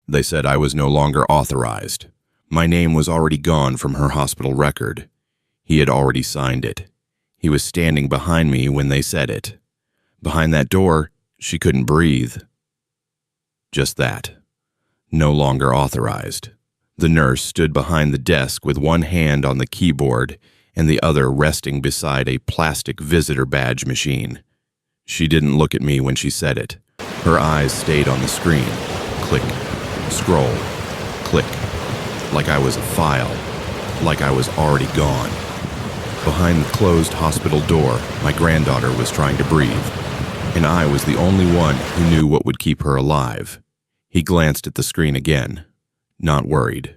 They said I was no longer authorized. My name was already gone from her hospital record. He had already signed it. He was standing behind me when they said it. Behind that door, she couldn't breathe. Just that. No longer authorized. The nurse stood behind the desk with one hand on the keyboard and the other resting beside a plastic visitor badge machine. She didn't look at me when she said it. Her eyes stayed on the screen. Click, scroll, click. Like I was a file. Like I was already gone. Behind the closed hospital door, my granddaughter was trying to breathe, and I was the only one who knew what would keep her alive. He glanced at the screen again. Not worried,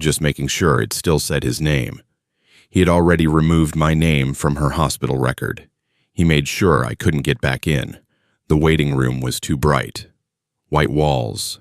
just making sure it still said his name. He had already removed my name from her hospital record. He made sure I couldn't get back in. The waiting room was too bright. White walls,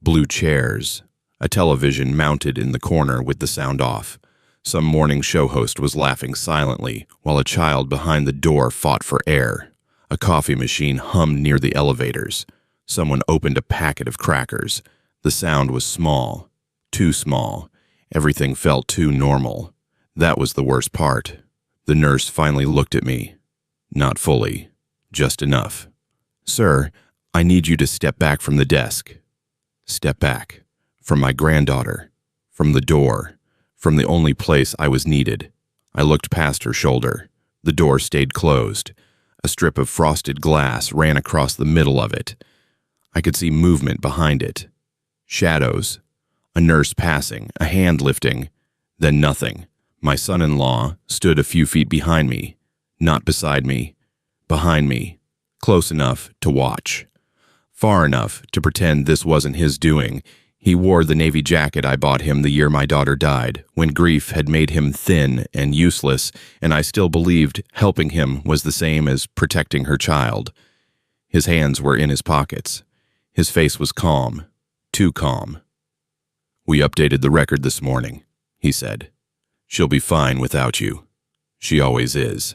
blue chairs, a television mounted in the corner with the sound off. Some morning show host was laughing silently while a child behind the door fought for air. A coffee machine hummed near the elevators. Someone opened a packet of crackers. The sound was small, too small. Everything felt too normal. That was the worst part. The nurse finally looked at me. Not fully, just enough. "Sir, I need you to step back from the desk." Step back. From my granddaughter. From the door. From the only place I was needed. I looked past her shoulder. The door stayed closed. A strip of frosted glass ran across the middle of it. I could see movement behind it. Shadows. A nurse passing, a hand lifting. Then nothing. My son-in-law stood a few feet behind me. Not beside me. Behind me. Close enough to watch. Far enough to pretend this wasn't his doing. He wore the navy jacket I bought him the year my daughter died, when grief had made him thin and useless, and I still believed helping him was the same as protecting her child. His hands were in his pockets. His face was calm, too calm. "We updated the record this morning," he said. "She'll be fine without you. She always is."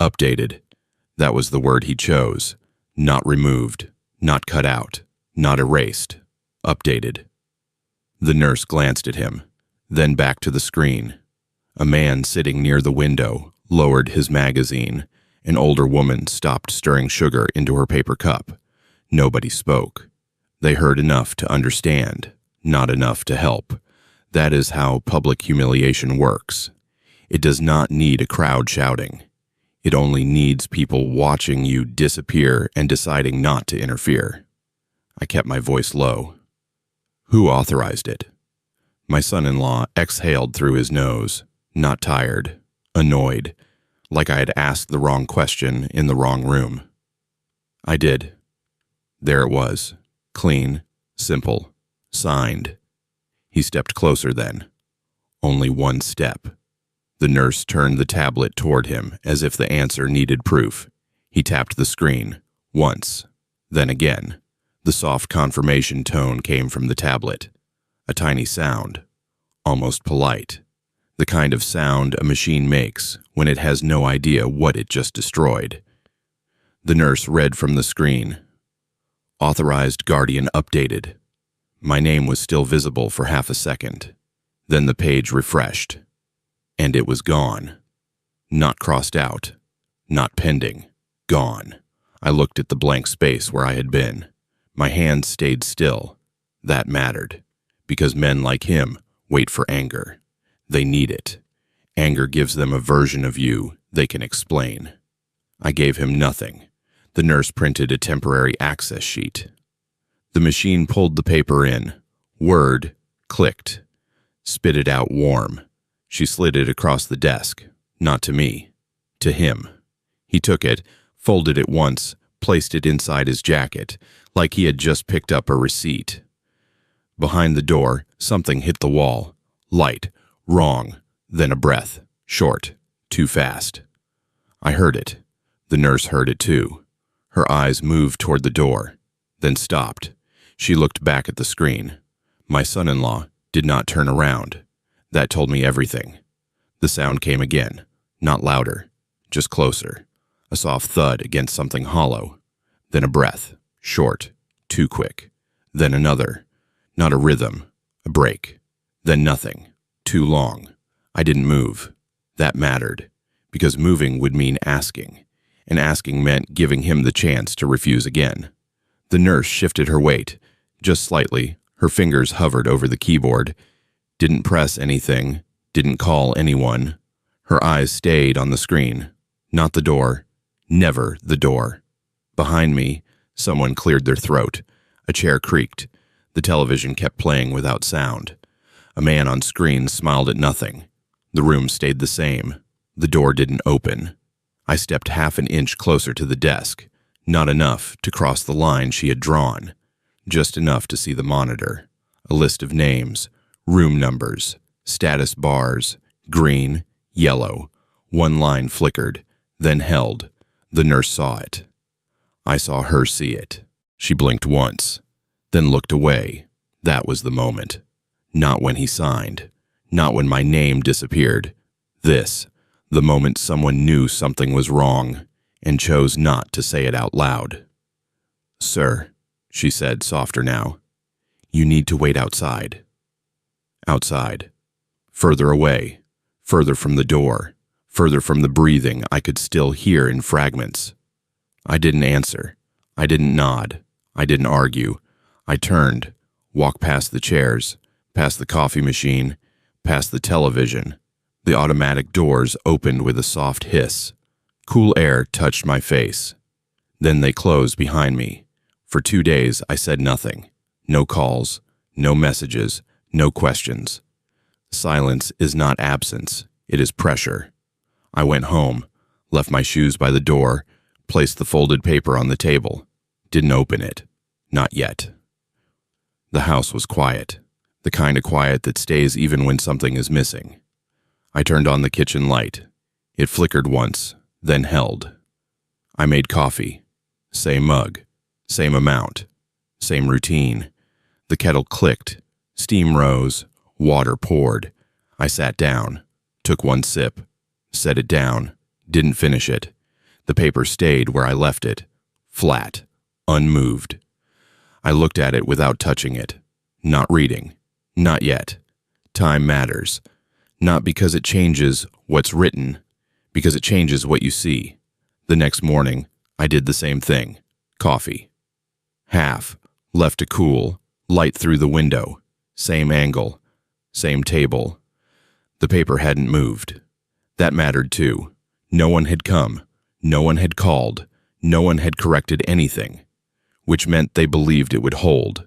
Updated. That was the word he chose. Not removed, not cut out, not erased. Updated. The nurse glanced at him, then back to the screen. A man sitting near the window lowered his magazine. An older woman stopped stirring sugar into her paper cup. Nobody spoke. They heard enough to understand, not enough to help. That is how public humiliation works. It does not need a crowd shouting. It only needs people watching you disappear and deciding not to interfere. I kept my voice low. "Who authorized it?" My son-in-law exhaled through his nose, not tired, annoyed, like I had asked the wrong question in the wrong room. I did. There it was, clean, simple, signed. He stepped closer then. Only one step. The nurse turned the tablet toward him as if the answer needed proof. He tapped the screen, once, then again. The soft confirmation tone came from the tablet. A tiny sound, almost polite. The kind of sound a machine makes when it has no idea what it just destroyed. The nurse read from the screen. Authorized Guardian updated. My name was still visible for half a second. Then the page refreshed. And it was gone. Not crossed out. Not pending. Gone. I looked at the blank space where I had been. My hands stayed still. That mattered. Because men like him wait for anger. They need it. Anger gives them a version of you they can explain. I gave him nothing. The nurse printed a temporary access sheet. The machine pulled the paper in. Word clicked. Spit it out warm. She slid it across the desk. Not to me. To him. He took it, folded it once, placed it inside his jacket, like he had just picked up a receipt. Behind the door, something hit the wall. Light. Wrong. Then a breath. Short. Too fast. I heard it. The nurse heard it too. Her eyes moved toward the door, then stopped. She looked back at the screen. My son-in-law did not turn around. That told me everything. The sound came again, not louder, just closer. A soft thud against something hollow. Then a breath, short, too quick. Then another. Not a rhythm, a break. Then nothing. Too long. I didn't move. That mattered, because moving would mean asking, and asking meant giving him the chance to refuse again. The nurse shifted her weight, just slightly. Her fingers hovered over the keyboard. Didn't press anything, didn't call anyone. Her eyes stayed on the screen. Not the door. Never the door. Behind me, someone cleared their throat. A chair creaked. The television kept playing without sound. A man on screen smiled at nothing. The room stayed the same. The door didn't open. I stepped half an inch closer to the desk. Not enough to cross the line she had drawn. Just enough to see the monitor. A list of names, room numbers, status bars, green, yellow. One line flickered, then held. The nurse saw it. I saw her see it. She blinked once, then looked away. That was the moment. Not when he signed. Not when my name disappeared. This, the moment someone knew something was wrong and chose not to say it out loud. "Sir," she said, softer now, "you need to wait outside." Outside. Further away. Further from the door. Further from the breathing I could still hear in fragments. I didn't answer. I didn't nod. I didn't argue. I turned, walked past the chairs, past the coffee machine, past the television. The automatic doors opened with a soft hiss. Cool air touched my face. Then they closed behind me. For 2 days, I said nothing. No calls, no messages, no questions. Silence is not absence, it is pressure. I went home, left my shoes by the door, placed the folded paper on the table. Didn't open it. Not yet. The house was quiet, the kind of quiet that stays even when something is missing. I turned on the kitchen light. It flickered once, then held. I made coffee. Same mug, same amount, same routine. The kettle clicked, steam rose, water poured. I sat down, took one sip, set it down, didn't finish it. The paper stayed where I left it, flat, unmoved. I looked at it without touching it, not reading, not yet. Time matters, not because it changes what's written, because it changes what you see. The next morning, I did the same thing. Coffee. Half, left to cool, light through the window, same angle, same table. The paper hadn't moved. That mattered too. No one had come, no one had called, no one had corrected anything, which meant they believed it would hold.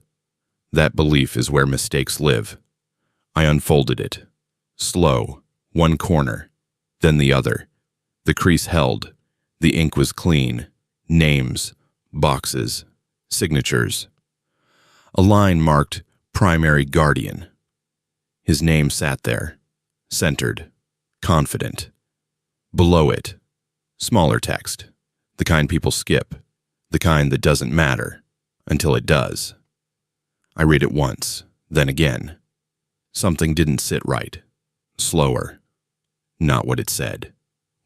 That belief is where mistakes live. I unfolded it. Slow, one corner, then the other. The crease held. The ink was clean. Names, boxes, signatures. A line marked Primary Guardian. His name sat there, centered, confident. Below it, smaller text, the kind people skip, the kind that doesn't matter until it does. I read it once, then again. Something didn't sit right. Slower. Not what it said,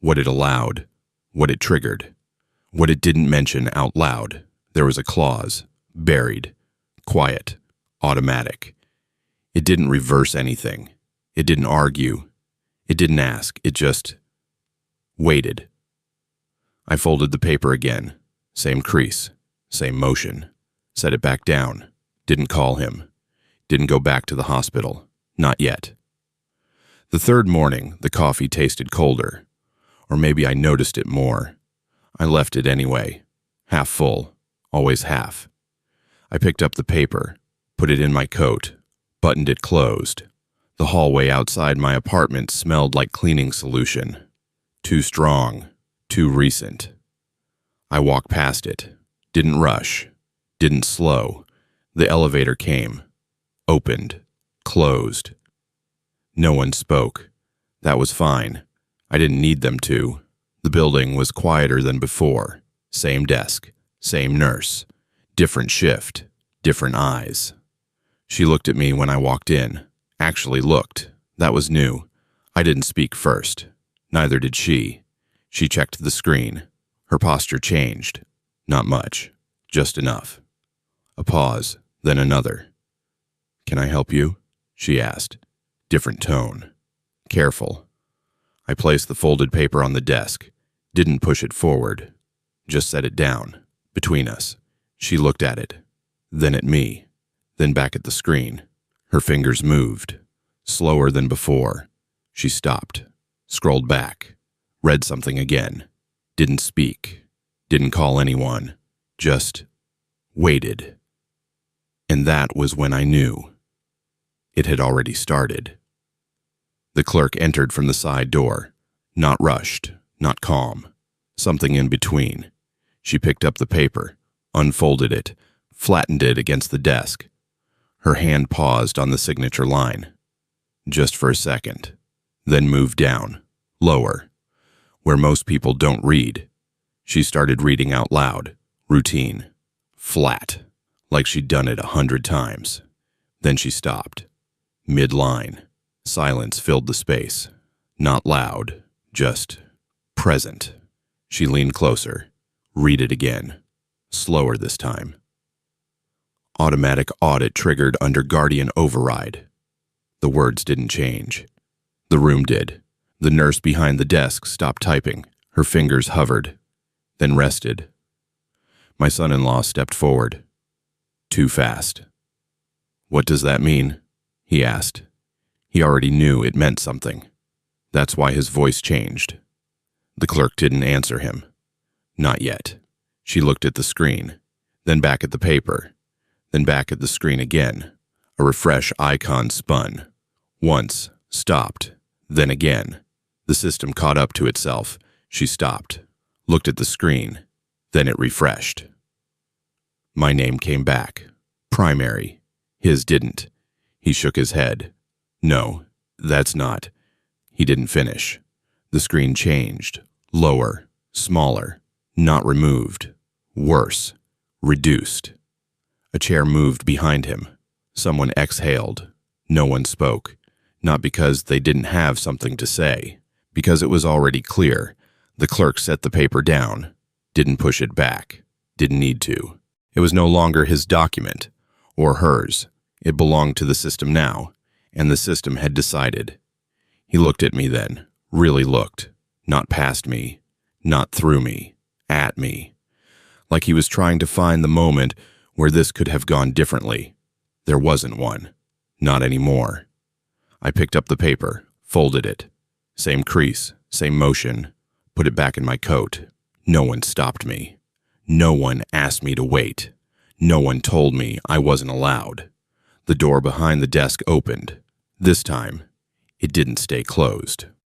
what it allowed, what it triggered, what it didn't mention out loud. There was a clause, buried, quiet, automatic. It didn't reverse anything. It didn't argue. It didn't ask. It just waited. I folded the paper again. Same crease, same motion. Set it back down. Didn't call him. Didn't go back to the hospital. Not yet. The third morning, the coffee tasted colder. Or maybe I noticed it more. I left it anyway. Half full. Always half. I picked up the paper, put it in my coat, buttoned it closed. The hallway outside my apartment smelled like cleaning solution. Too strong, too recent. I walked past it, didn't rush, didn't slow. The elevator came, opened, closed. No one spoke. That was fine. I didn't need them to. The building was quieter than before. Same desk, same nurse. Different shift, different eyes. She looked at me when I walked in. Actually looked. That was new. I didn't speak first. Neither did she. She checked the screen. Her posture changed. Not much. Just enough. A pause, then another. "Can I help you?" she asked. Different tone. Careful. I placed the folded paper on the desk. Didn't push it forward. Just set it down. Between us. She looked at it. Then at me. Then back at the screen. Her fingers moved. Slower than before. She stopped. Scrolled back. Read something again. Didn't speak. Didn't call anyone. Just waited. And that was when I knew. It had already started. The clerk entered from the side door. Not rushed, not calm. Something in between. She picked up the paper, unfolded it, flattened it against the desk. Her hand paused on the signature line. Just for a second. Then moved down, lower, where most people don't read. She started reading out loud, routine, flat, like she'd done it 100 times. Then she stopped. Mid-line. Silence filled the space. Not loud, just present. She leaned closer. Read it again. Slower this time. Automatic audit triggered under Guardian override. The words didn't change. The room did. The nurse behind the desk stopped typing. Her fingers hovered, then rested. My son-in-law stepped forward. Too fast. "What does that mean?" he asked. He already knew it meant something. That's why his voice changed. The clerk didn't answer him. Not yet. She looked at the screen, then back at the paper, then back at the screen again. A refresh icon spun. Once, stopped, then again. The system caught up to itself. She stopped, looked at the screen, then it refreshed. My name came back. Primary. His didn't. He shook his head. "No, that's not." He didn't finish. The screen changed. Lower, smaller, not removed. Worse, reduced. A chair moved behind him. Someone exhaled. No one spoke. Not because they didn't have something to say. Because it was already clear. The clerk set the paper down. Didn't push it back. Didn't need to. It was no longer his document. Or hers. It belonged to the system now. And the system had decided. He looked at me then. Really looked. Not past me. Not through me. At me. Like he was trying to find the moment where this could have gone differently. There wasn't one. Not anymore. I picked up the paper, folded it. Same crease, same motion. Put it back in my coat. No one stopped me. No one asked me to wait. No one told me I wasn't allowed. The door behind the desk opened. This time, it didn't stay closed.